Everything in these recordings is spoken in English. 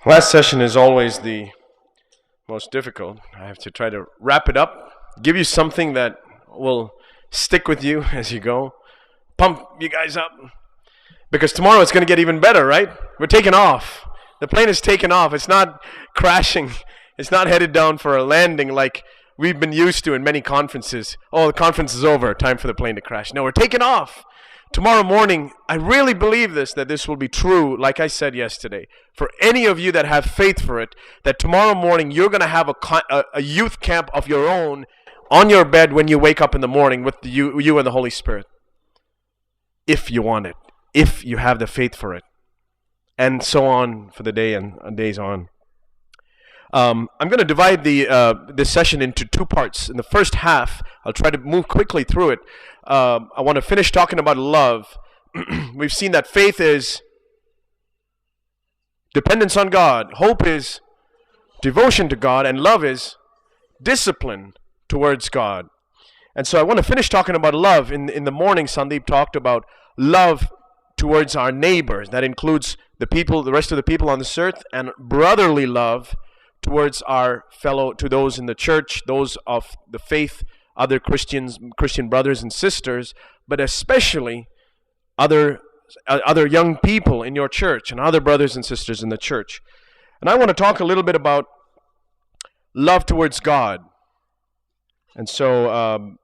Last session is always the most difficult. I have to try to wrap it up, give you something that will stick with you as you go, pump you guys up. Because tomorrow it's going to get even better, right? We're taking off. The plane is taking off. It's not crashing. It's not headed down for a landing like we've been used to in many conferences. Oh, the conference is over. Time for the plane to crash. No, we're taking off. Tomorrow morning, I really believe that this will be true, like I said yesterday. For any of you that have faith for it, that tomorrow morning you're going to have a youth camp of your own on your bed when you wake up in the morning with you and the Holy Spirit. If you want it. If you have the faith for it. And so on for the day and days on. I'm going to divide this session into two parts. In the first half, I'll try to move quickly through it. I want to finish talking about love. We've seen that faith is dependence on God. Hope is devotion to God. And love is discipline towards God. And so I want to finish talking about love. In the morning, Sandeep talked about love towards our neighbors. That includes the rest of the people on this earth, and brotherly love towards to those in the church, those of the faith, other Christian brothers and sisters, but especially other young people in your church and other brothers and sisters in the church. And I want to talk a little bit about love towards God. And so,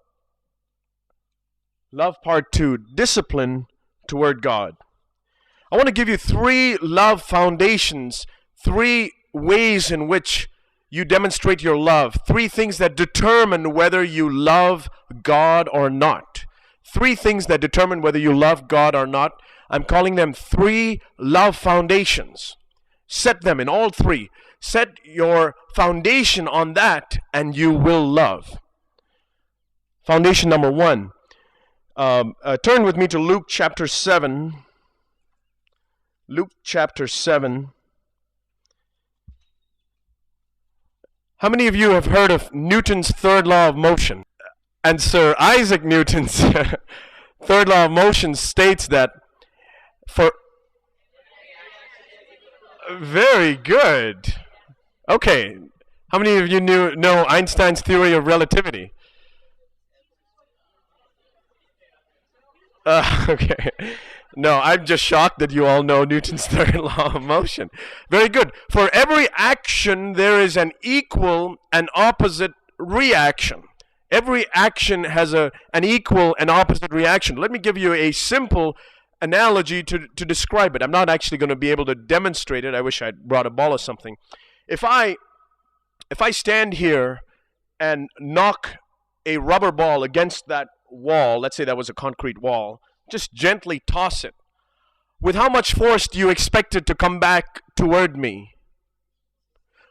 love part 2, discipline toward God. I want to give you 3 love foundations, 3 ways in which you demonstrate your love. 3 things that determine whether you love God or not. 3 things that determine whether you love God or not. I'm calling them 3 love foundations. Set them in all 3. Set your foundation on that and you will love. Foundation number 1. Turn with me to Luke chapter 7. Luke chapter 7. How many of you have heard of Newton's third law of motion? And Sir Isaac Newton's third law of motion states that Very good. Okay. How many of you know Einstein's theory of relativity? Okay. No, I'm just shocked that you all know Newton's third law of motion. Very good. For every action, there is an equal and opposite reaction. Every action has an equal and opposite reaction. Let me give you a simple analogy to describe it. I'm not actually going to be able to demonstrate it. I wish I'd brought a ball or something. If I stand here and knock a rubber ball against that wall, let's say that was a concrete wall, just gently toss it. With how much force do you expect it to come back toward me?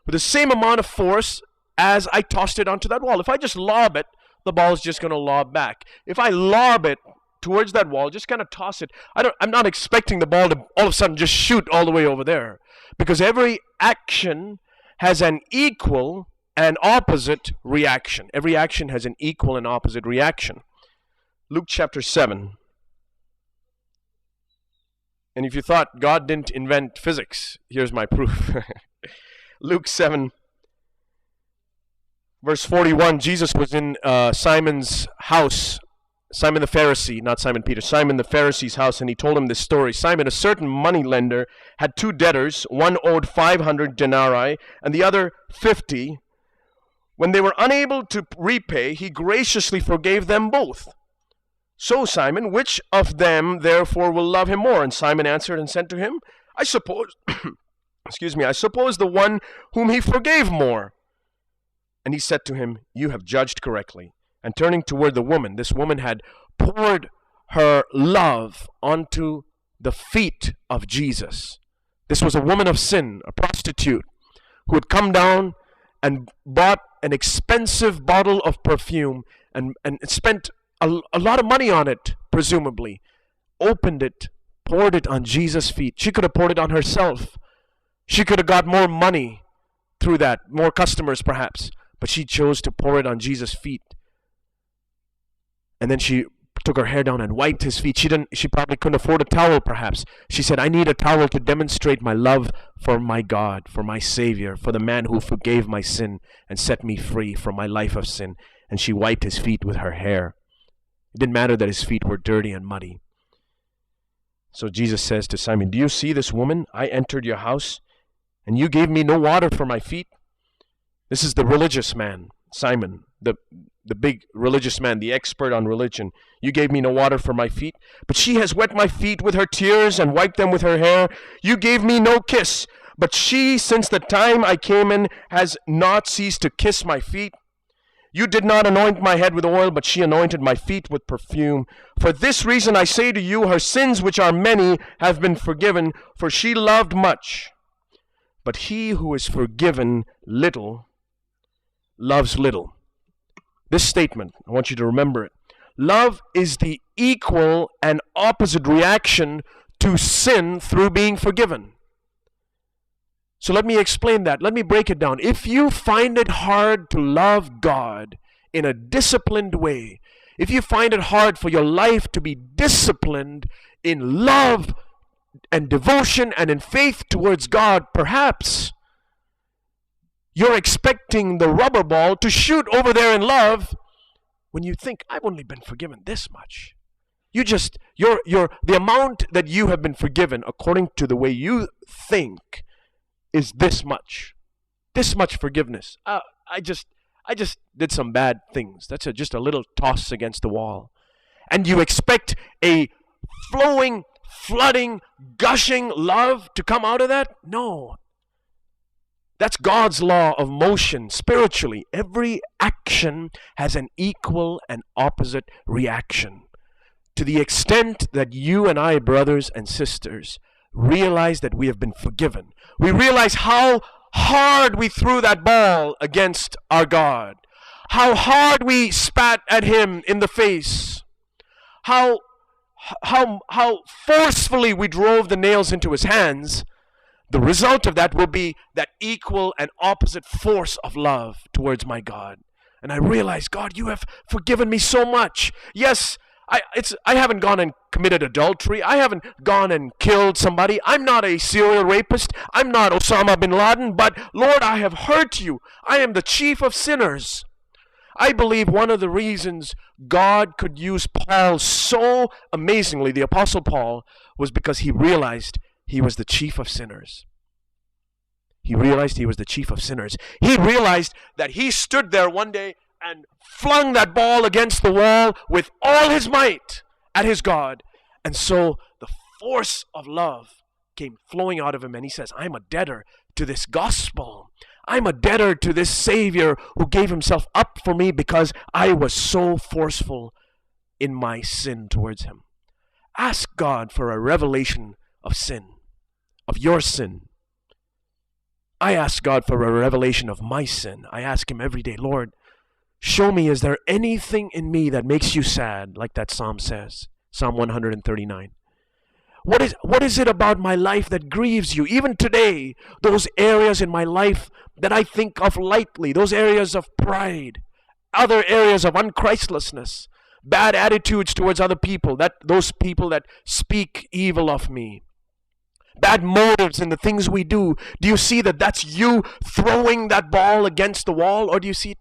With the same amount of force as I tossed it onto that wall. If I just lob it, the ball is just going to lob back. If I lob it towards that wall, just kind of toss it, I'm not expecting the ball to all of a sudden just shoot all the way over there. Because every action has an equal and opposite reaction. Every action has an equal and opposite reaction. Luke chapter 7. And if you thought God didn't invent physics, here's my proof. Luke 7, verse 41, Jesus was in Simon's house, Simon the Pharisee, not Simon Peter, Simon the Pharisee's house, and he told him this story. Simon, a certain moneylender, had 2 debtors. One owed 500 denarii and the other 50. When they were unable to repay, he graciously forgave them both. So, Simon, which of them therefore will love him more? And Simon answered and said to him, I suppose the one whom he forgave more. And he said to him, you have judged correctly. And turning toward the woman, this woman had poured her love onto the feet of Jesus. This was a woman of sin, a prostitute, who had come down and bought an expensive bottle of perfume and spent a lot of money on it, presumably. Opened it, poured it on Jesus' feet. She could have poured it on herself. She could have got more money through that, more customers perhaps. But she chose to pour it on Jesus' feet. And then she took her hair down and wiped his feet. She probably couldn't afford a towel perhaps. She said, I need a towel to demonstrate my love for my God, for my Savior, for the man who forgave my sin and set me free from my life of sin. And she wiped his feet with her hair. It didn't matter that his feet were dirty and muddy. So Jesus says to Simon, do you see this woman? I entered your house, and you gave me no water for my feet. This is the religious man, Simon, the big religious man, the expert on religion. You gave me no water for my feet, but she has wet my feet with her tears and wiped them with her hair. You gave me no kiss, but she, since the time I came in, has not ceased to kiss my feet. You did not anoint my head with oil, but she anointed my feet with perfume. For this reason I say to you, her sins, which are many, have been forgiven, for she loved much. But he who is forgiven little loves little. This statement, I want you to remember it. Love is the equal and opposite reaction to sin through being forgiven. So let me explain that. Let me break it down. If you find it hard to love God in a disciplined way, if you find it hard for your life to be disciplined in love and devotion and in faith towards God, perhaps you're expecting the rubber ball to shoot over there in love when you think, I've only been forgiven this much. The amount that you have been forgiven according to the way you think is this much forgiveness. I just did some bad things. That's just a little toss against the wall. And you expect a flowing, flooding, gushing love to come out of that? No. That's God's law of motion spiritually. Every action has an equal and opposite reaction. To the extent that you and I, brothers and sisters, realize that we have been forgiven, we realize how hard we threw that ball against our God, how hard we spat at Him in the face, how forcefully we drove the nails into His hands. The result of that will be that equal and opposite force of love towards my God. And I realize, God, you have forgiven me so much. Yes, I haven't gone and committed adultery. I haven't gone and killed somebody. I'm not a serial rapist. I'm not Osama bin Laden. But Lord, I have hurt you. I am the chief of sinners. I believe one of the reasons God could use Paul so amazingly, the Apostle Paul, was because he realized he was the chief of sinners. He realized he was the chief of sinners. He realized that he stood there one day and flung that ball against the wall with all his might at his God. And so the force of love came flowing out of him, and he says, I'm a debtor to this gospel. I'm a debtor to this Savior who gave himself up for me because I was so forceful in my sin towards him. Ask God for a revelation of sin, of your sin. I ask God for a revelation of my sin. I ask him every day, Lord, show me, is there anything in me that makes you sad, like that psalm says, Psalm 139. What is it about my life that grieves you? Even today, those areas in my life that I think of lightly, those areas of pride, other areas of unchristlessness, bad attitudes towards other people, those people that speak evil of me, bad motives in the things we do. Do you see that that's you throwing that ball against the wall? Or do you see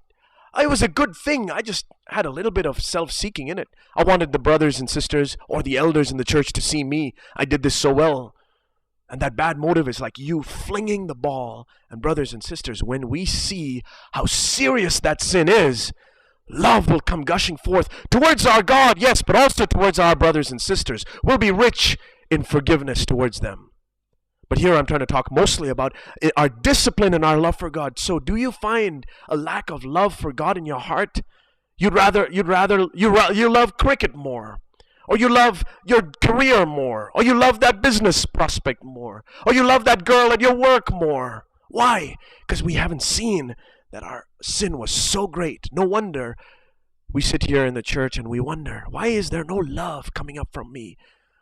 it was a good thing. I just had a little bit of self-seeking in it. I wanted the brothers and sisters or the elders in the church to see me. I did this so well. And that bad motive is like you flinging the ball. And brothers and sisters, when we see how serious that sin is, love will come gushing forth towards our God, yes, but also towards our brothers and sisters. We'll be rich in forgiveness towards them. But here I'm trying to talk mostly about our discipline and our love for God. So do you find a lack of love for God in your heart? You love cricket more, or you love your career more, or you love that business prospect more, or you love that girl at your work more. Why? Because we haven't seen that our sin was so great. No wonder we sit here in the church and we wonder, why is there no love coming up from me?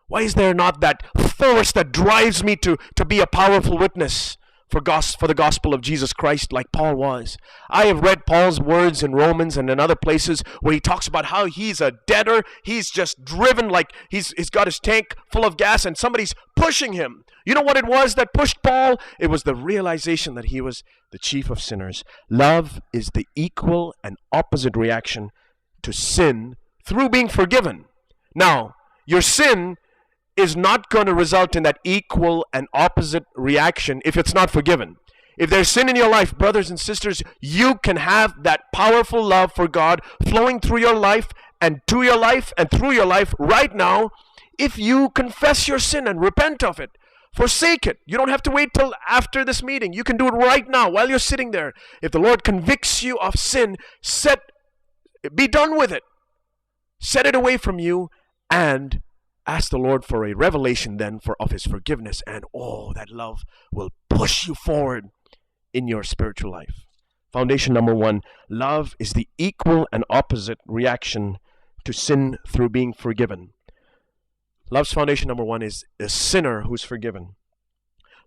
Why is there not that force that drives me to be a powerful witness for the gospel of Jesus Christ like Paul was. I have read Paul's words in Romans and in other places where he talks about how he's a debtor. He's just driven like he's got his tank full of gas and somebody's pushing him. You know what it was that pushed Paul? It was the realization that he was the chief of sinners. Love is the equal and opposite reaction to sin through being forgiven. Now, your sin is not going to result in that equal and opposite reaction if it's not forgiven. If there's sin in your life, brothers and sisters, you can have that powerful love for God flowing through your life and to your life and through your life right now if you confess your sin and repent of it. Forsake it. You don't have to wait till after this meeting. You can do it right now while you're sitting there. If the Lord convicts you of sin, be done with it. Set it away from you and ask the Lord for a revelation then of His forgiveness, and that love will push you forward in your spiritual life. Foundation number 1, love is the equal and opposite reaction to sin through being forgiven. Love's foundation number 1 is a sinner who's forgiven.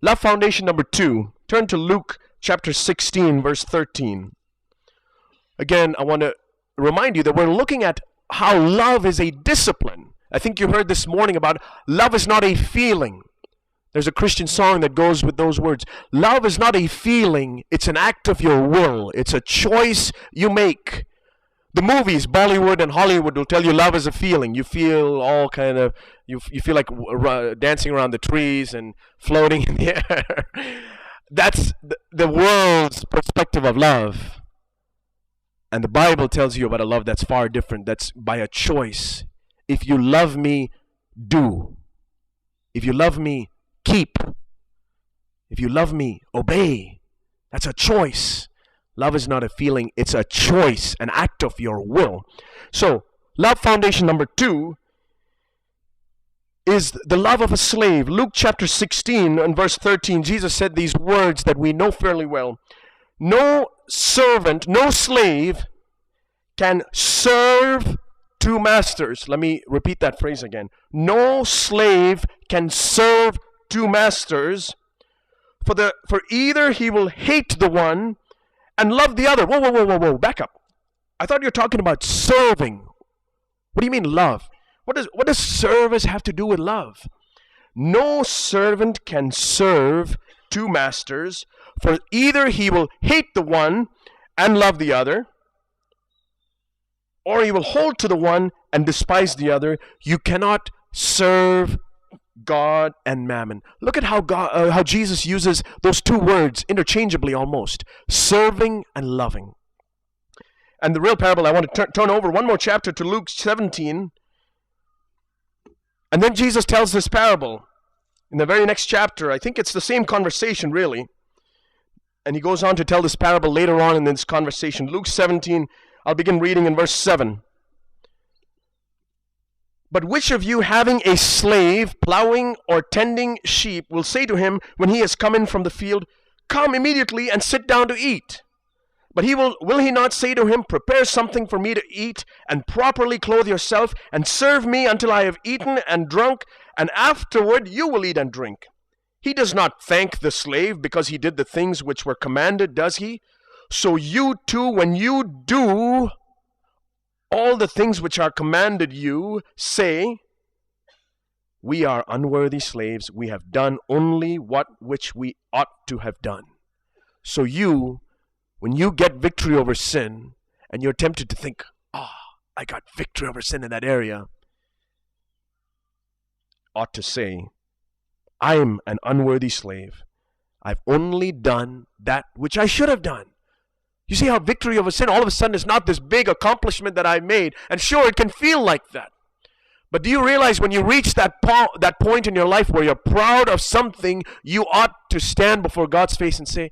Love foundation number 2, turn to Luke chapter 16, verse 13. Again, I want to remind you that we're looking at how love is a discipline. I think you heard this morning about love is not a feeling. There's a Christian song that goes with those words. Love is not a feeling, it's an act of your will. It's a choice you make. The movies, Bollywood and Hollywood, will tell you love is a feeling. You feel all kind of, you feel like dancing around the trees and floating in the air. That's the world's perspective of love. And the Bible tells you about a love that's far different. That's by a choice. If you love me, do. If you love me, keep. If you love me, obey. That's a choice. Love is not a feeling, it's a choice, an act of your will. So, love foundation number 2 is the love of a slave. Luke chapter 16 and verse 13, Jesus said these words that we know fairly well. No servant, no slave can serve 2 masters. Let me repeat that phrase again. No slave can serve 2 masters, for either he will hate the one and love the other. Whoa, back up. I thought you were talking about serving. What do you mean love? What does service have to do with love? No servant can serve 2 masters, for either he will hate the one and love the other, or he will hold to the one and despise the other. You cannot serve God and mammon. Look at how Jesus uses those 2 words interchangeably almost. Serving and loving. And the real parable, I want to turn over one more chapter to Luke 17. And then Jesus tells this parable. In the very next chapter, I think it's the same conversation really. And he goes on to tell this parable later on in this conversation. Luke 17, I'll begin reading in verse 7. But which of you, having a slave plowing or tending sheep, will say to him when he has come in from the field, "Come immediately and sit down to eat"? But will he not say to him, "Prepare something for me to eat, and properly clothe yourself, and serve me until I have eaten and drunk, and afterward you will eat and drink"? He does not thank the slave because he did the things which were commanded, does he? So you too, when you do all the things which are commanded you, say, "We are unworthy slaves. We have done only which we ought to have done." So you, when you get victory over sin, and you're tempted to think, I got victory over sin in that area, ought to say, "I'm an unworthy slave. I've only done that which I should have done." You see how victory over sin all of a sudden is not this big accomplishment that I made. And sure, it can feel like that. But do you realize when you reach that point in your life where you're proud of something, you ought to stand before God's face and say,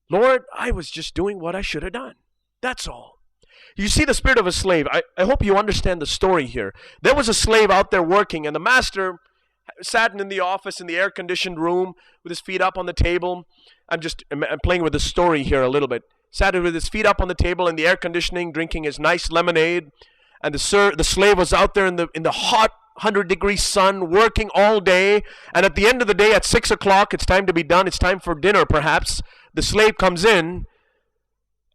"Lord, I was just doing what I should have done. That's all." You see the spirit of a slave. I hope you understand the story here. There was a slave out there working, and the master sat in the office in the air-conditioned room with his feet up on the table. I'm playing with the story here a little bit. Sat with his feet up on the table in the air conditioning, drinking his nice lemonade, and the slave was out there in the hot 100-degree sun, working all day, and at the end of the day, at 6 o'clock, it's time to be done, it's time for dinner perhaps, the slave comes in,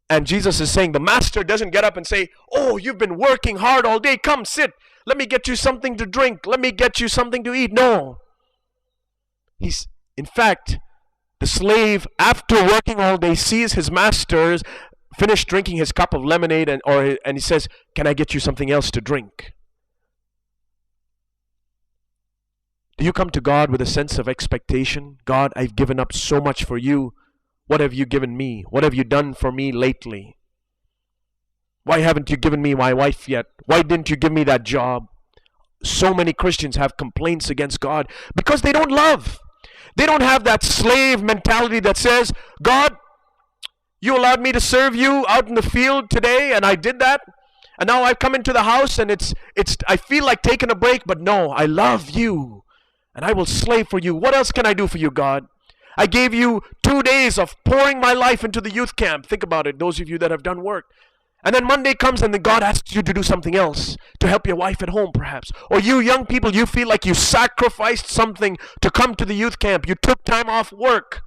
and Jesus is saying, the master doesn't get up and say, oh, you've been working hard all day, come sit, let me get you something to drink, let me get you something to eat. No. In fact, the slave, after working all day, sees his master finish drinking his cup of lemonade and he says, can I get you something else to drink? Do you come to God with a sense of expectation? God, I've given up so much for you. What have you given me? What have you done for me lately? Why haven't you given me my wife yet? Why didn't you give me that job? So many Christians have complaints against God because they don't love. They don't have that slave mentality that says, God, you allowed me to serve you out in the field today, and I did that. And now I've come into the house, and I feel like taking a break, but no, I love you, and I will slave for you. What else can I do for you, God? I gave you 2 days of pouring my life into the youth camp. Think about it, those of you that have done work. And then Monday comes and then God asks you to do something else, to help your wife at home perhaps. Or you young people, you feel like you sacrificed something to come to the youth camp. You took time off work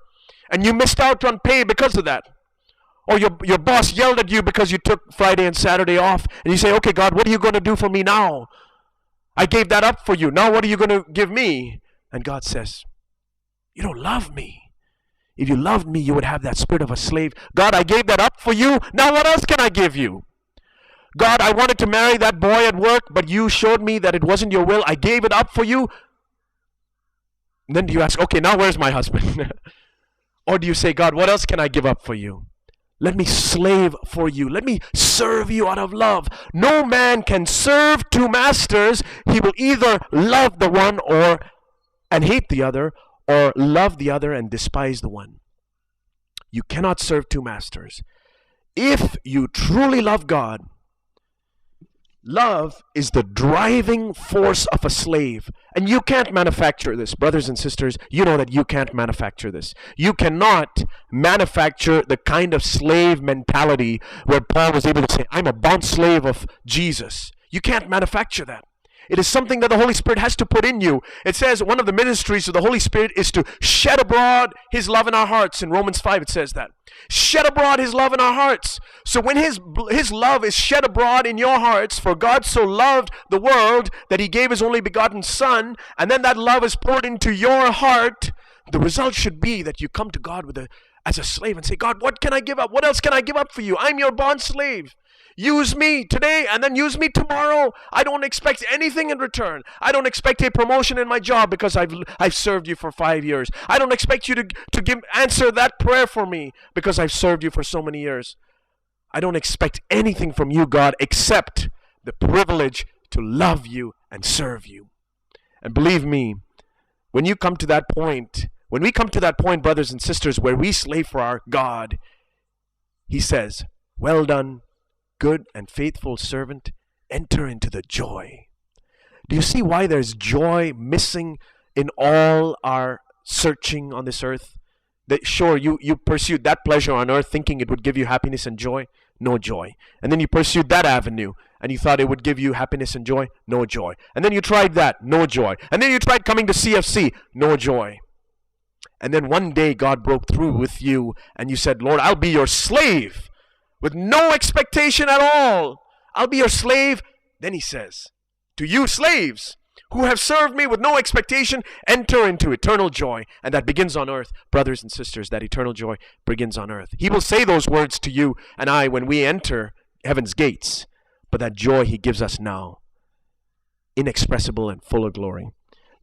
and you missed out on pay because of that. Or your boss yelled at you because you took Friday and Saturday off. And you say, okay, God, what are you going to do for me now? I gave that up for you. Now what are you going to give me? And God says, you don't love me. If you loved me, you would have that spirit of a slave. God, I gave that up for you. Now what else can I give you? God, I wanted to marry that boy at work, but you showed me that it wasn't your will. I gave it up for you. And then do you ask, okay, now where's my husband? Or do you say, God, what else can I give up for you? Let me slave for you. Let me serve you out of love. No man can serve two masters. He will either love the one and hate the other, or love the other and despise the one. You cannot serve two masters. If you truly love God, love is the driving force of a slave. And you can't manufacture this. Brothers and sisters, you know that you can't manufacture this. You cannot manufacture the kind of slave mentality where Paul was able to say, I'm a bond slave of Jesus. You can't manufacture that. It is something that the Holy Spirit has to put in you. It says one of the ministries of the Holy Spirit is to shed abroad His love in our hearts. In Romans 5 it says that. Shed abroad His love in our hearts. So when His love is shed abroad in your hearts, for God so loved the world that He gave His only begotten Son, and then that love is poured into your heart, the result should be that you come to God as a slave and say, God, what can I give up? What else can I give up for you? I'm your bond slave. Use me today and then use me tomorrow. I don't expect anything in return. I don't expect a promotion in my job because I've served you for 5 years. I don't expect you to answer that prayer for me because I've served you for so many years. I don't expect anything from you, God, except the privilege to love you and serve you. And believe me, when we come to that point, brothers and sisters, where we slave for our God, He says, well done, good and faithful servant, enter into the joy. Do you see why there's joy missing in all our searching on this earth? That sure, you pursued that pleasure on earth thinking it would give you happiness and joy, no joy. And then you pursued that avenue and you thought it would give you happiness and joy, no joy. And then you tried that, no joy. And then you tried coming to CFC, no joy. And then one day God broke through with you and you said, Lord, I'll be your slave. With no expectation at all. I'll be your slave. Then He says, to you slaves who have served me with no expectation, enter into eternal joy. And that begins on earth. Brothers and sisters, that eternal joy begins on earth. He will say those words to you and I when we enter heaven's gates. But that joy He gives us now, inexpressible and full of glory.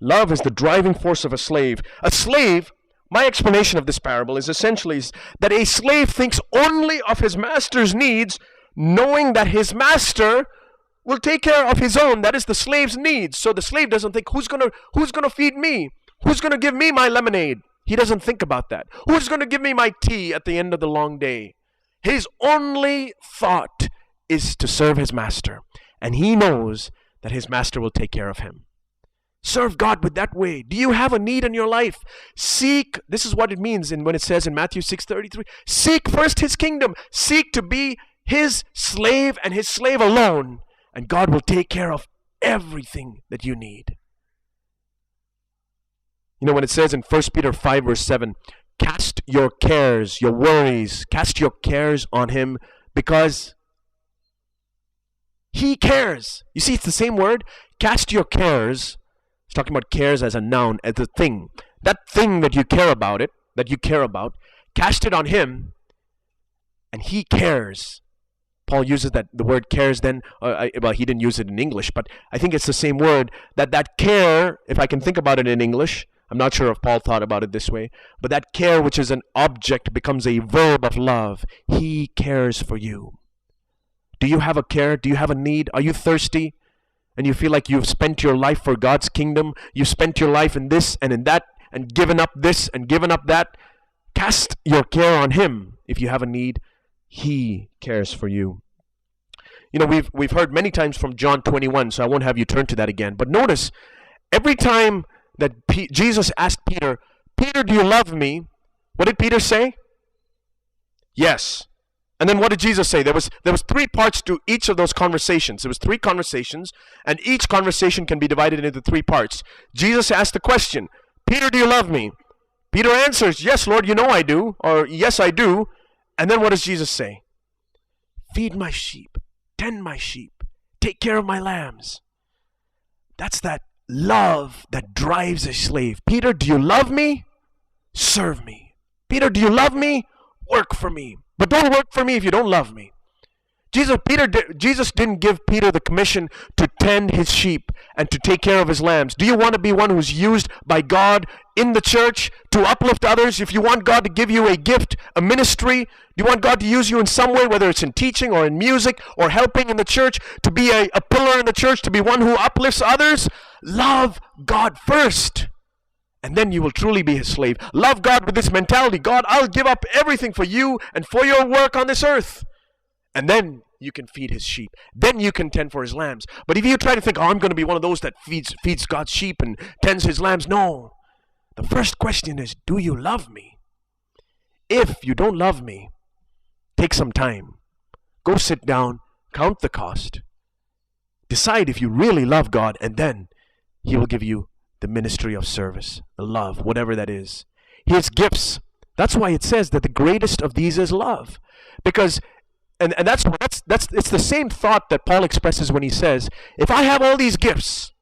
Love is the driving force of a slave. A slave, my explanation of this parable is essentially that a slave thinks only of his master's needs, knowing that his master will take care of his own. That is the slave's needs. So the slave doesn't think, who's gonna feed me? Who's gonna give me my lemonade? He doesn't think about that. Who's gonna give me my tea at the end of the long day? His only thought is to serve his master. And he knows that his master will take care of him. Serve God with that way. Do you have a need in your life? Seek, this is what it means when it says in Matthew 6:33, seek first His kingdom. Seek to be His slave and His slave alone. And God will take care of everything that you need. You know, when it says in 1 Peter 5 verse 7, cast your cares, your worries, cast your cares on him because he cares. You see, it's the same word. Cast your cares. It's talking about cares as a noun, as a thing. That thing that you care about cast it on him, and he cares. Paul uses the word cares then, well, he didn't use it in English, but I think it's the same word, that care, if I can think about it in English, I'm not sure if Paul thought about it this way, but that care which is an object becomes a verb of love. He cares for you. Do you have a care? Do you have a need? Are you thirsty? And you feel like you've spent your life for God's kingdom? You've spent your life in this and in that, and given up this and given up that? Cast your care on him. If you have a need, he cares for you. You know, we've heard many times from John 21, so I won't have you turn to that again. But notice, every time that Jesus asked Peter, Peter, do you love me? What did Peter say? Yes. And then what did Jesus say? There was three parts to each of those conversations. There was three conversations, and each conversation can be divided into three parts. Jesus asked the question, Peter, do you love me? Peter answers, yes, Lord, you know I do, or yes, I do. And then what does Jesus say? Feed my sheep, tend my sheep, take care of my lambs. That's that love that drives a slave. Peter, do you love me? Serve me. Peter, do you love me? Work for me. But don't work for me if you don't love me. Jesus didn't give Peter the commission to tend his sheep and to take care of his lambs. Do you want to be one who's used by God in the church to uplift others? If you want God to give you a gift, a ministry, do you want God to use you in some way, whether it's in teaching or in music or helping in the church, to be a pillar in the church, to be one who uplifts others? Love God first, and then you will truly be his slave. Love God with this mentality. God, I'll give up everything for you and for your work on this earth. And then you can feed his sheep. Then you can tend for his lambs. But if you try to think, I'm going to be one of those that feeds God's sheep and tends his lambs, no. The first question is, do you love me? If you don't love me, take some time. Go sit down, count the cost. Decide if you really love God, and then he will give you the ministry of service, the love, whatever that is. His gifts. That's why it says that the greatest of these is love. Because And that's it's the same thought that Paul expresses when he says, if I have all these gifts,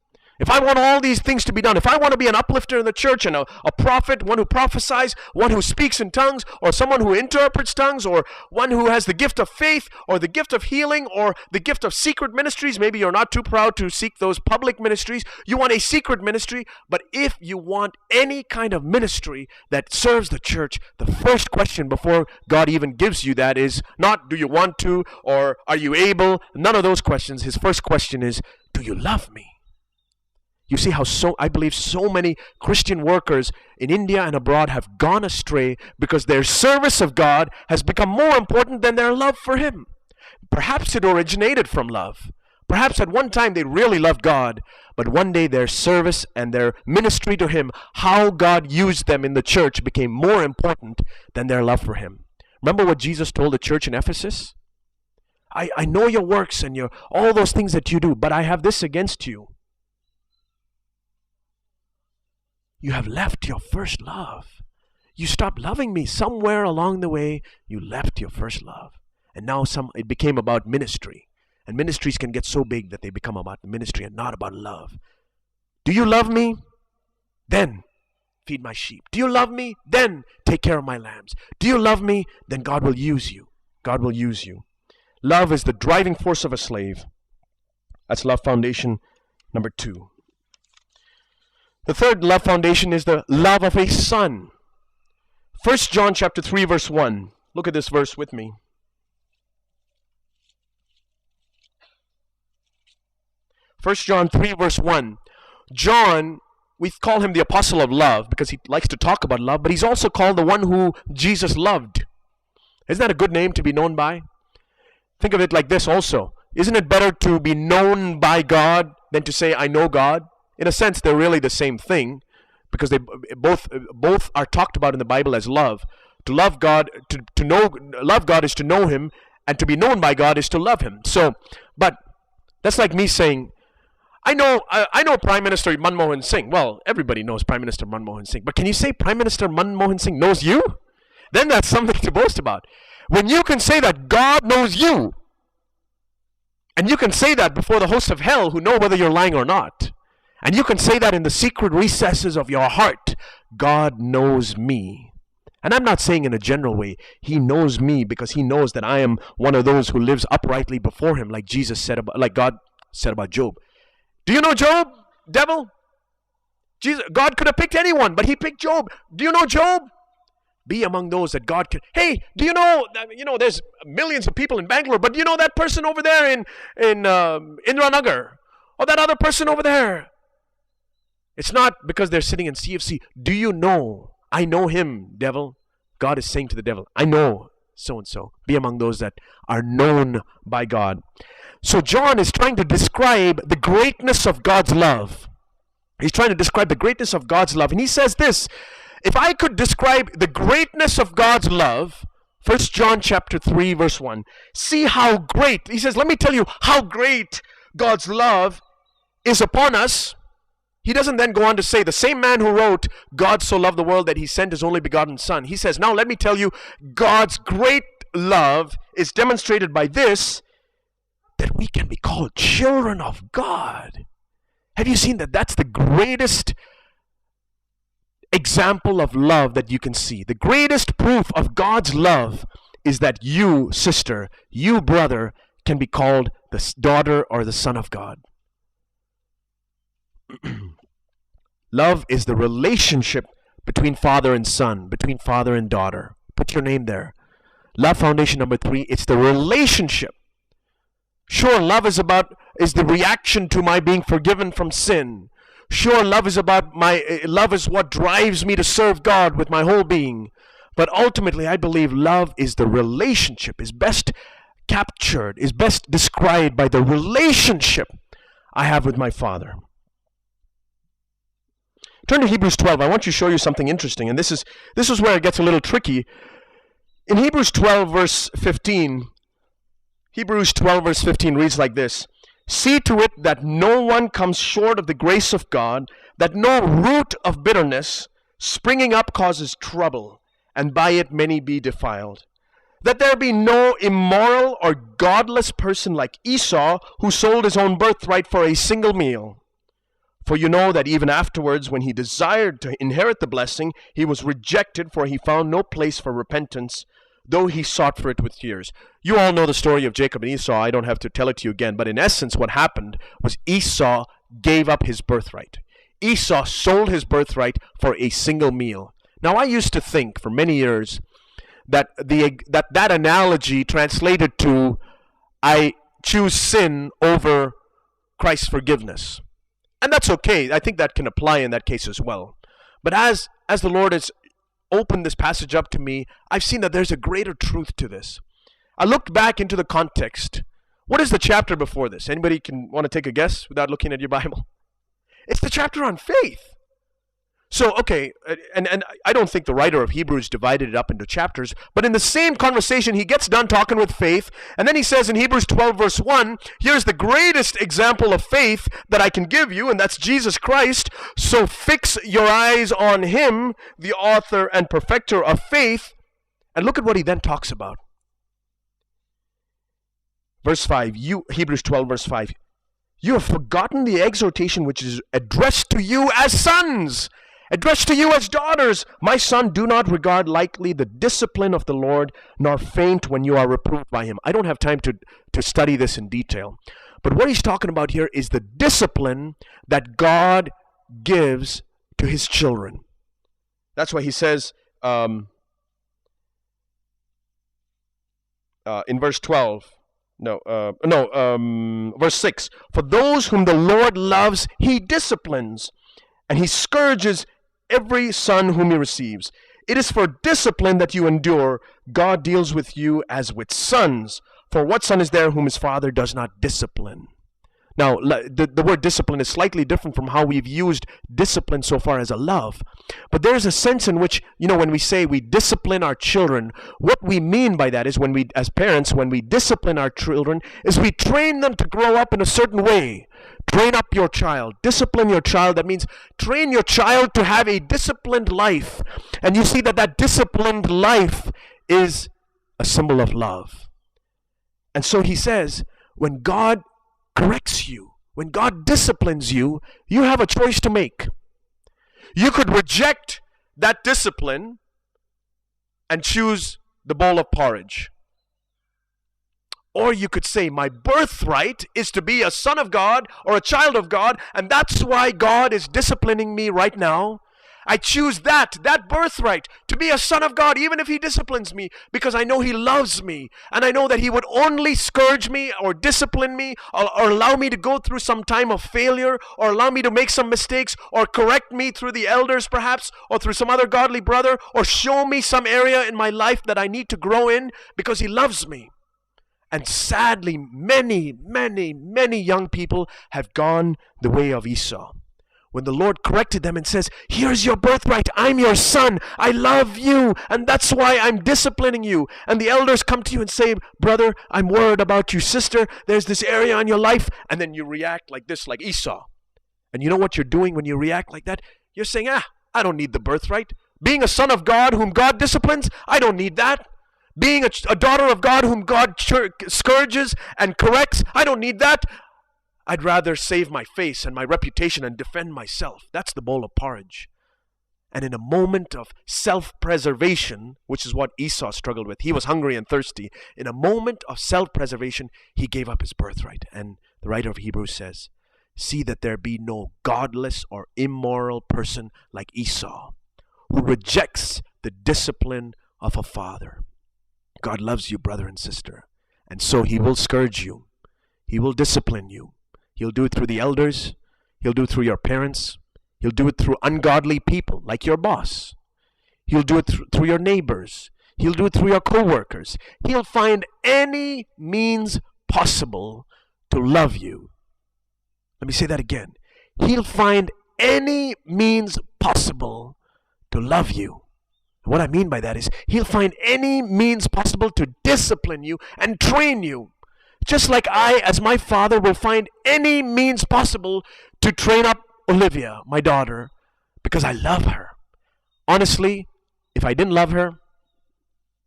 if I want all these things to be done, if I want to be an uplifter in the church and a prophet, one who prophesies, one who speaks in tongues, or someone who interprets tongues, or one who has the gift of faith, or the gift of healing, or the gift of secret ministries, maybe you're not too proud to seek those public ministries, you want a secret ministry, but if you want any kind of ministry that serves the church, the first question before God even gives you that is not, do you want to, or are you able? None of those questions. His first question is, do you love me? You see how I believe so many Christian workers in India and abroad have gone astray because their service of God has become more important than their love for him. Perhaps it originated from love. Perhaps at one time they really loved God, but one day their service and their ministry to him, how God used them in the church, became more important than their love for him. Remember what Jesus told the church in Ephesus? I know your works and all those things that you do, but I have this against you. You have left your first love. You stopped loving me. Somewhere along the way, you left your first love. And now it became about ministry. And ministries can get so big that they become about the ministry and not about love. Do you love me? Then feed my sheep. Do you love me? Then take care of my lambs. Do you love me? Then God will use you. God will use you. Love is the driving force of a slave. That's love foundation number 2. The third love foundation is the love of a son. 1 John chapter 3 verse 1. Look at this verse with me. 1 John 3 verse 1. John, we call him the apostle of love because he likes to talk about love, but he's also called the one who Jesus loved. Isn't that a good name to be known by? Think of it like this also. Isn't it better to be known by God than to say, I know God? In a sense, they're really the same thing because they both are talked about in the Bible as love. To love God, love God is to know him, and to be known by God is to love him. So, but that's like me saying, I know Prime Minister Manmohan Singh. Well, everybody knows Prime Minister Manmohan Singh. But can you say Prime Minister Manmohan Singh knows you? Then that's something to boast about. When you can say that God knows you, and you can say that before the hosts of hell who know whether you're lying or not, and you can say that in the secret recesses of your heart, God knows me. And I'm not saying in a general way. He knows me because he knows that I am one of those who lives uprightly before him, like Jesus said about, like God said about Job. Do you know Job, devil? God could have picked anyone, but he picked Job. Do you know Job? Be among those that God can. Hey, do you know, there's millions of people in Bangalore, but do you know that person over there in Indranagar? Or that other person over there? It's not because they're sitting in CFC. Do you know? I know him, devil. God is saying to the devil, I know so-and-so. Be among those that are known by God. So John is trying to describe the greatness of God's love. He's trying to describe the greatness of God's love. And he says this, if I could describe the greatness of God's love, 1 John chapter 3 verse 1, see how great, he says, let me tell you how great God's love is upon us. He doesn't then go on to say, the same man who wrote, God so loved the world that he sent his only begotten son. He says, now let me tell you, God's great love is demonstrated by this, that we can be called children of God. Have you seen that? That's the greatest example of love that you can see. The greatest proof of God's love is that you, sister, you, brother, can be called the daughter or the son of God. Love is the relationship between father and son, between father and daughter. Put your name there. Love foundation number 3, it's the relationship. Sure, love is the reaction to my being forgiven from sin. Sure, love is what drives me to serve God with my whole being. But ultimately, I believe love is the relationship, is best captured, is best described by the relationship I have with my Father. Turn to Hebrews 12. I want to show you something interesting, and this is where it gets a little tricky. In Hebrews 12 verse 15, Hebrews 12 verse 15 reads like this, see to it that no one comes short of the grace of God, that no root of bitterness springing up causes trouble, and by it many be defiled. That there be no immoral or godless person like Esau, who sold his own birthright for a single meal. For you know that even afterwards, when he desired to inherit the blessing, he was rejected, for he found no place for repentance, though he sought for it with tears. You all know the story of Jacob and Esau. I don't have to tell it to you again. But in essence, what happened was Esau gave up his birthright. Esau sold his birthright for a single meal. Now, I used to think for many years that that analogy translated to, I choose sin over Christ's forgiveness. And that's okay. I think that can apply in that case as well. But as the Lord has opened this passage up to me, I've seen that there's a greater truth to this. I looked back into the context. What is the chapter before this? Anybody want to take a guess without looking at your Bible? It's the chapter on faith. So, okay, and I don't think the writer of Hebrews divided it up into chapters, but in the same conversation, he gets done talking with faith, and then he says in Hebrews 12 verse 1, here's the greatest example of faith that I can give you, and that's Jesus Christ. So fix your eyes on him, the author and perfecter of faith, and look at what he then talks about. Verse 5, Hebrews 12 verse 5, you have forgotten the exhortation which is addressed to you as sons, addressed to you as daughters. My son, do not regard lightly the discipline of the Lord, nor faint when you are reproved by him. I don't have time to study this in detail. But what he's talking about here is the discipline that God gives to his children. That's why he says in verse 12, verse 6, for those whom the Lord loves, he disciplines, and he scourges every son whom he receives. It is for discipline that you endure. God deals with you as with sons. For what son is there whom his father does not discipline? Now, the word discipline is slightly different from how we've used discipline so far as a love. But there's a sense in which, when we say we discipline our children, what we mean by that is when we, as parents, when we discipline our children, is we train them to grow up in a certain way. Train up your child. Discipline your child. That means train your child to have a disciplined life. And you see that disciplined life is a symbol of love. And so he says, when God corrects you, when God disciplines you, you have a choice to make. You could reject that discipline and choose the bowl of porridge. Or you could say, my birthright is to be a son of God or a child of God, and that's why God is disciplining me right now. I choose that birthright, to be a son of God, even if He disciplines me, because I know He loves me, and I know that He would only scourge me or discipline me or allow me to go through some time of failure, or allow me to make some mistakes, or correct me through the elders perhaps, or through some other godly brother, or show me some area in my life that I need to grow in, because He loves me. And sadly, many, many, many young people have gone the way of Esau. When the Lord corrected them and says, here's your birthright, I'm your son, I love you, and that's why I'm disciplining you. And the elders come to you and say, brother, I'm worried about you. Sister, there's this area in your life. And then you react like this, like Esau. And you know what you're doing when you react like that? You're saying, I don't need the birthright. Being a son of God whom God disciplines, I don't need that. Being a daughter of God whom God scourges and corrects, I don't need that. I'd rather save my face and my reputation and defend myself. That's the bowl of porridge. And in a moment of self-preservation, which is what Esau struggled with, he was hungry and thirsty. In a moment of self-preservation, he gave up his birthright. And the writer of Hebrews says, see that there be no godless or immoral person like Esau, who rejects the discipline of a father. God loves you, brother and sister. And so He will scourge you. He will discipline you. He'll do it through the elders. He'll do it through your parents. He'll do it through ungodly people like your boss. He'll do it through your neighbors. He'll do it through your co-workers. He'll find any means possible to love you. Let me say that again. He'll find any means possible to love you. What I mean by that is He'll find any means possible to discipline you and train you. Just like I, as my father, will find any means possible to train up Olivia, my daughter, because I love her. Honestly, if I didn't love her,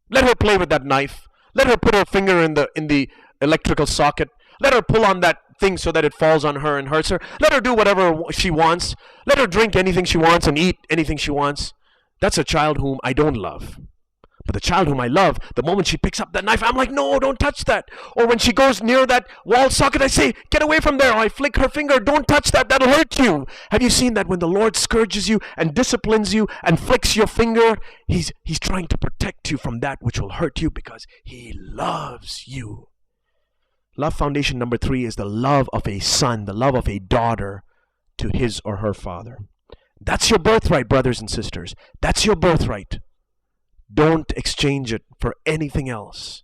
let her play with that knife. Let her put her finger in the electrical socket. Let her pull on that thing so that it falls on her and hurts her. Let her do whatever she wants. Let her drink anything she wants and eat anything she wants. That's a child whom I don't love. But the child whom I love, the moment she picks up that knife, I'm like, no, don't touch that. Or when she goes near that wall socket, I say, get away from there. Or I flick her finger, don't touch that, that'll hurt you. Have you seen that when the Lord scourges you and disciplines you and flicks your finger, He's trying to protect you from that which will hurt you because He loves you. Love foundation number 3 is the love of a son, the love of a daughter to his or her father. That's your birthright, brothers and sisters. That's your birthright. Don't exchange it for anything else.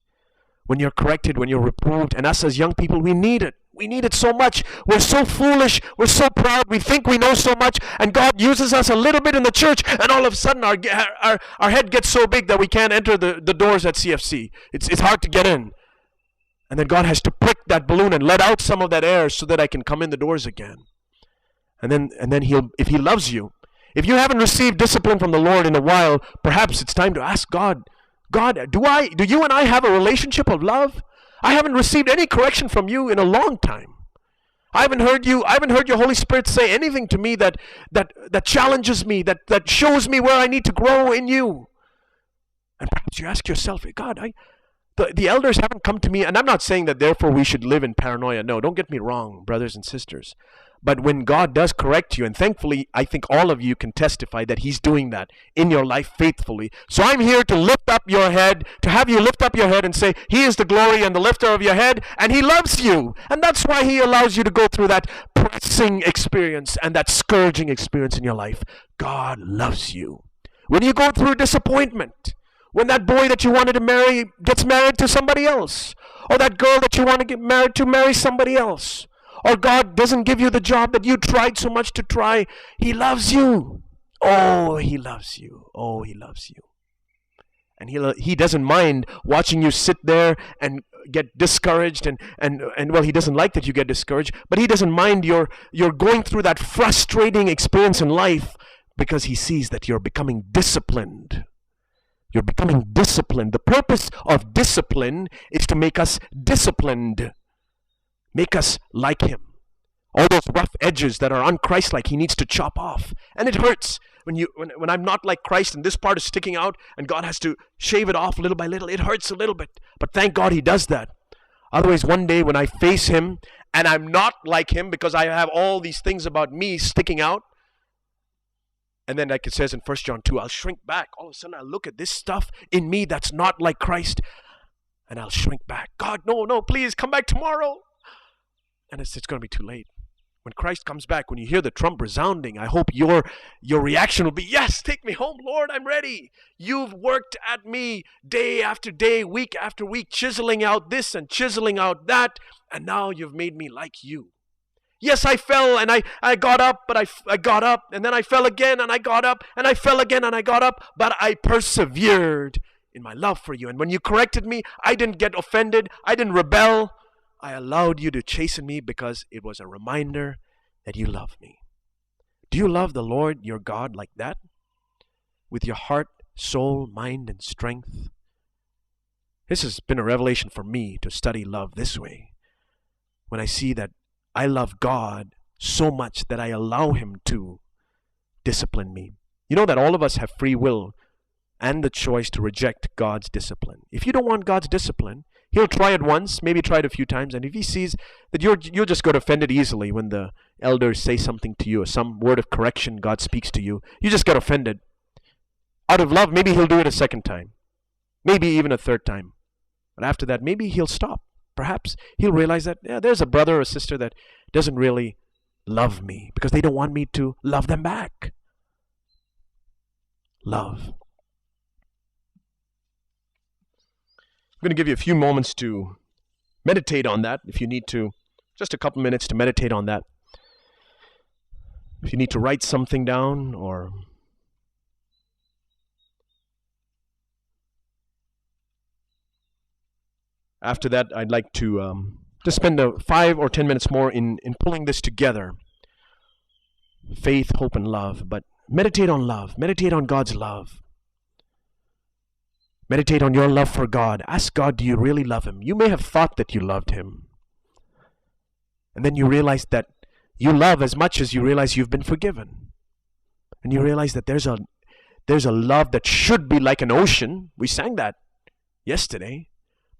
When you're corrected, when you're reproved, and us as young people, we need it. We need it so much. We're so foolish. We're so proud. We think we know so much, and God uses us a little bit in the church, and all of a sudden our head gets so big that we can't enter the doors at CFC. It's hard to get in. And then God has to prick that balloon and let out some of that air so that I can come in the doors again. And then He'll, if He loves you, if you haven't received discipline from the Lord in a while, perhaps it's time to ask God, do you and I have a relationship of love? I haven't received any correction from you in a long time. I haven't heard your Holy Spirit say anything to me that challenges me, that shows me where I need to grow in you. And perhaps you ask yourself, God, the elders haven't come to me, and I'm not saying that therefore we should live in paranoia. No, don't get me wrong, brothers and sisters. But when God does correct you, and thankfully I think all of you can testify that He's doing that in your life faithfully. So I'm here to lift up your head, to have you lift up your head and say, He is the glory and the lifter of your head, and He loves you. And that's why He allows you to go through that pressing experience and that scourging experience in your life. God loves you. When you go through disappointment, when that boy that you wanted to marry gets married to somebody else, or that girl that you want to get married to marries somebody else, or God doesn't give you the job that you tried so much to try. He loves you. Oh, He loves you. Oh, He loves you. And He doesn't mind watching you sit there and get discouraged, and well, He doesn't like that you get discouraged, but He doesn't mind you're going through that frustrating experience in life, because He sees that you're becoming disciplined. You're becoming disciplined. The purpose of discipline is to make us disciplined, make us like Him. All those rough edges that are unchristlike, He needs to chop off. And it hurts when I'm not like Christ and this part is sticking out and God has to shave it off little by little. It hurts a little bit. But thank God He does that. Otherwise, one day when I face Him and I'm not like Him because I have all these things about me sticking out, and then like it says in 1 John 2, I'll shrink back. All of a sudden I'll look at this stuff in me that's not like Christ, and I'll shrink back. God, no, please come back tomorrow. And it's going to be too late. When Christ comes back, when you hear the trump resounding, I hope your reaction will be, yes, take me home, Lord, I'm ready. You've worked at me day after day, week after week, chiseling out this and chiseling out that, and now you've made me like you. Yes, I fell and I got up, but I got up, and then I fell again and I got up, and I fell again and I got up, but I persevered in my love for you. And when you corrected me, I didn't get offended, I didn't rebel. I allowed you to chasten me because it was a reminder that you love me. Do you love the Lord your God like that? With your heart, soul, mind, and strength? This has been a revelation for me to study love this way. When I see that I love God so much that I allow Him to discipline me. You know that all of us have free will and the choice to reject God's discipline. If you don't want God's discipline, He'll try it once, maybe try it a few times, and if He sees that you'll just get offended easily when the elders say something to you or some word of correction God speaks to you, you just get offended. Out of love, maybe He'll do it a second time, maybe even a third time. But after that, maybe He'll stop. Perhaps He'll realize that there's a brother or a sister that doesn't really love me because they don't want me to love them back. Love. I'm going to give you a few moments to meditate on that. If you need to, just a couple minutes to meditate on that. If you need to write something down, or after that, I'd like to spend 5 or 10 minutes more in pulling this together. Faith, hope, and love. But meditate on love. Meditate on God's love. Meditate on your love for God. Ask God, do you really love Him? You may have thought that you loved Him. And then you realize that you love as much as you realize you've been forgiven. And you realize that there's a love that should be like an ocean. We sang that yesterday.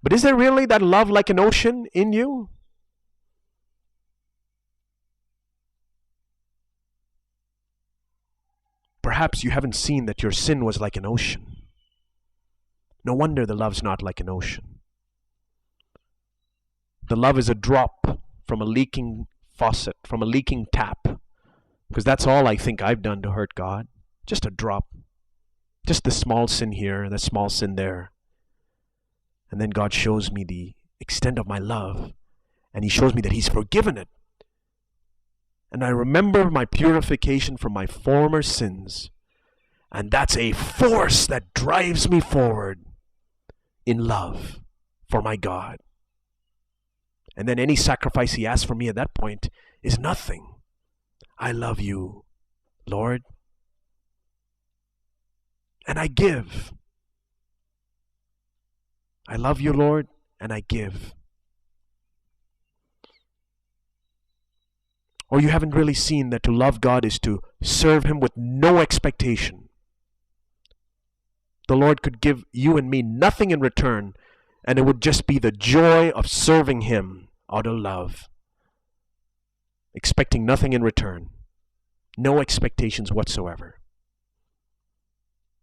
But is there really that love like an ocean in you? Perhaps you haven't seen that your sin was like an ocean. No wonder the love's not like an ocean. The love is a drop from a leaking faucet, from a leaking tap. Because that's all I think I've done to hurt God. Just a drop. Just the small sin here, the small sin there. And then God shows me the extent of my love. And He shows me that He's forgiven it. And I remember my purification from my former sins. And that's a force that drives me forward in love for my God. And then any sacrifice He asks from me at that point is nothing. I love you, Lord. And I give. I love you, Lord, and I give. Or you haven't really seen that to love God is to serve Him with no expectation. The Lord could give you and me nothing in return, and it would just be the joy of serving Him out of love. Expecting nothing in return. No expectations whatsoever.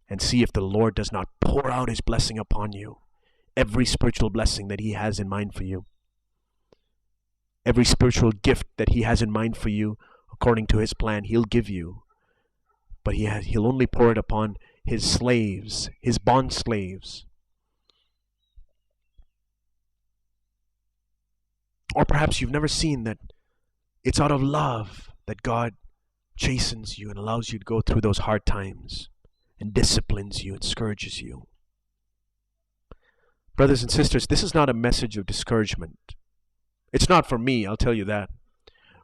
And see if the Lord does not pour out His blessing upon you. Every spiritual blessing that He has in mind for you. Every spiritual gift that He has in mind for you, according to His plan, He'll give you. But He'll only pour it upon His slaves, His bond slaves. Or perhaps you've never seen that It's out of love that God chastens you and allows you to go through those hard times and disciplines you and scourges you. Brothers and sisters, this is not a message of discouragement. It's not for me, I'll tell you that.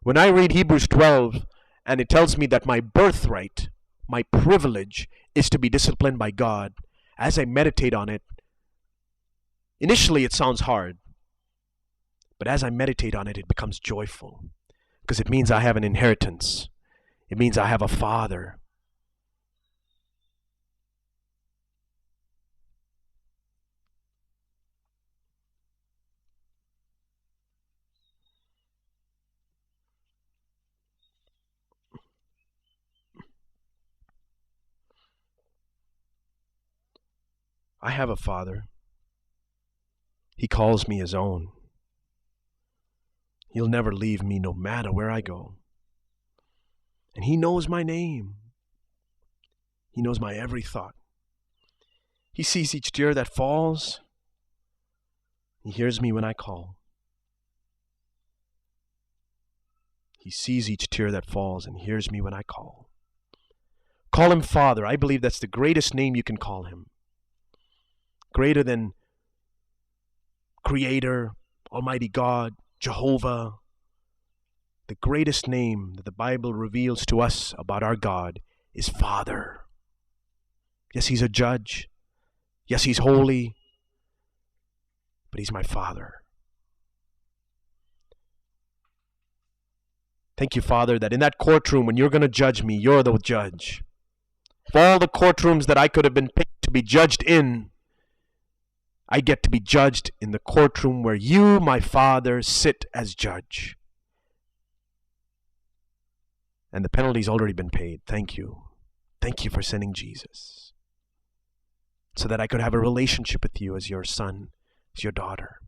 When I read Hebrews 12 and it tells me that my birthright, my privilege is to be disciplined by God, as I meditate on it, initially it sounds hard, but as I meditate on it, it becomes joyful because it means I have an inheritance. It means I have a father. I have a father. He calls me his own. He'll never leave me no matter where I go. And he knows my name. He knows my every thought. He sees each tear that falls. He hears me when I call. He sees each tear that falls and hears me when I call. Call him Father. I believe that's the greatest name you can call him. Greater than Creator, Almighty God, Jehovah. The greatest name that the Bible reveals to us about our God is Father. Yes, he's a judge. Yes, he's holy. But he's my Father. Thank you, Father, that in that courtroom, when you're going to judge me, you're the judge. Of all the courtrooms that I could have been picked to be judged in, I get to be judged in the courtroom where you, my Father, sit as judge. And the penalty's already been paid. Thank you. Thank you for sending Jesus, so that I could have a relationship with you as your son, as your daughter.